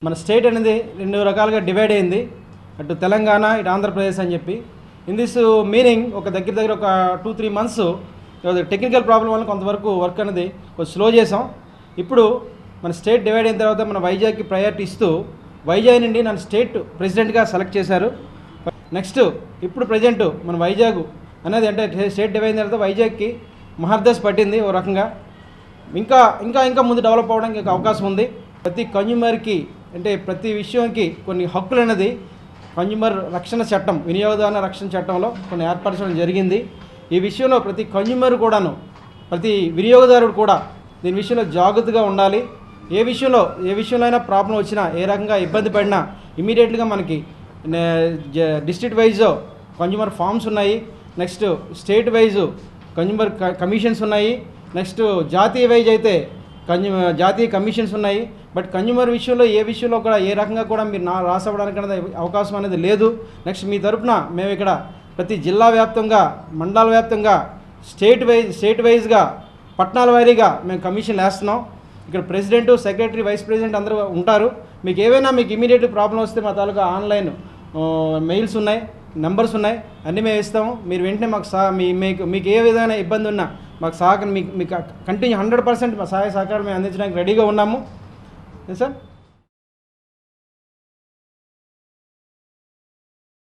మన స్టేట్ అనేది 2 రకాలుగా డివైడ్ అయింది, అటు తెలంగాణ ఇటు ఆంధ్రప్రదేశ్ అని చెప్పి. ఇన్ దిస్ మీనింగ్ ఒక దగ్గర ఒక 2-3 మంత్స్ టెక్నికల్ ప్రాబ్లం వల్ల కొంతవరకు వర్క్ అనేది కొంచెం స్లో చేసాం. ఇప్పుడు మన స్టేట్ డివైడ్ అయిన తర్వాత మన వైజాగ్కి ప్రయారిటీ ఇస్తూ వైజాగ్ నుండి నన్ను స్టేట్ ప్రెసిడెంట్గా సెలెక్ట్ చేశారు. నెక్స్ట్ ఇప్పుడు ప్రజెంట్ మన వైజాగ్ అనేది అంటే స్టేట్ డివైడ్ అయిన తర్వాత వైజాగ్కి మహర్దశ పట్టింది ఓ రకంగా. ఇంకా ముందు డెవలప్ అవ్వడానికి ఇంకా అవకాశం ఉంది. ప్రతి కన్జ్యూమర్కి అంటే ప్రతి విషయంకి కొన్ని హక్కులు అనేది కన్జ్యూమర్ రక్షణ చట్టం, వినియోగదారుల రక్షణ చట్టంలో కొన్ని ఏర్పరచడం జరిగింది. ఈ విషయంలో ప్రతి కన్జ్యూమర్ కూడాను, ప్రతి వినియోగదారుడు కూడా దీని విషయంలో జాగ్రత్తగా ఉండాలి. ఏ విషయంలో అయినా ప్రాబ్లం వచ్చినా, ఏ రకంగా ఇబ్బంది పడినా ఇమీడియట్గా మనకి డిస్ట్రిక్ట్ వైజ్ కన్జ్యూమర్ ఫార్మ్స్ ఉన్నాయి, next state wise consumer commissions ఉన్నాయి, నెక్స్ట్ జాతీయ వైజ్ అయితే జాతీయ కమిషన్స్ ఉన్నాయి. బట్ కన్జ్యూమర్ విషయంలో ఏ విషయంలో కూడా ఏ రకంగా కూడా మీరు రాసవడానికి అనేది అవకాశం అనేది లేదు. నెక్స్ట్ మీ తరఫున మేము ఇక్కడ ప్రతి జిల్లా వ్యాప్తంగా, మండలాల వ్యాప్తంగా, స్టేట్ వైజ్గా, పట్టణాల వారీగా మేము కమిషన్లు వేస్తున్నాం. ఇక్కడ ప్రెసిడెంట్, సెక్రటరీ, వైస్ ప్రెసిడెంట్ అందరూ ఉంటారు. మీకు ఏవైనా ఇమీడియట్ ప్రాబ్లం వస్తే మా తాలూకా ఆన్లైన్ మెయిల్స్ ఉన్నాయి, నెంబర్స్ ఉన్నాయి, అన్నీ మేము ఇస్తాము. మీరు వెంటనే మాకు మీకు ఏ విధమైన ఇబ్బంది ఉన్నా మాకు మీకు కంటిన్యూ 100% మా సహాయ సహకారం మేము అందించడానికి రెడీగా ఉన్నాము సార్.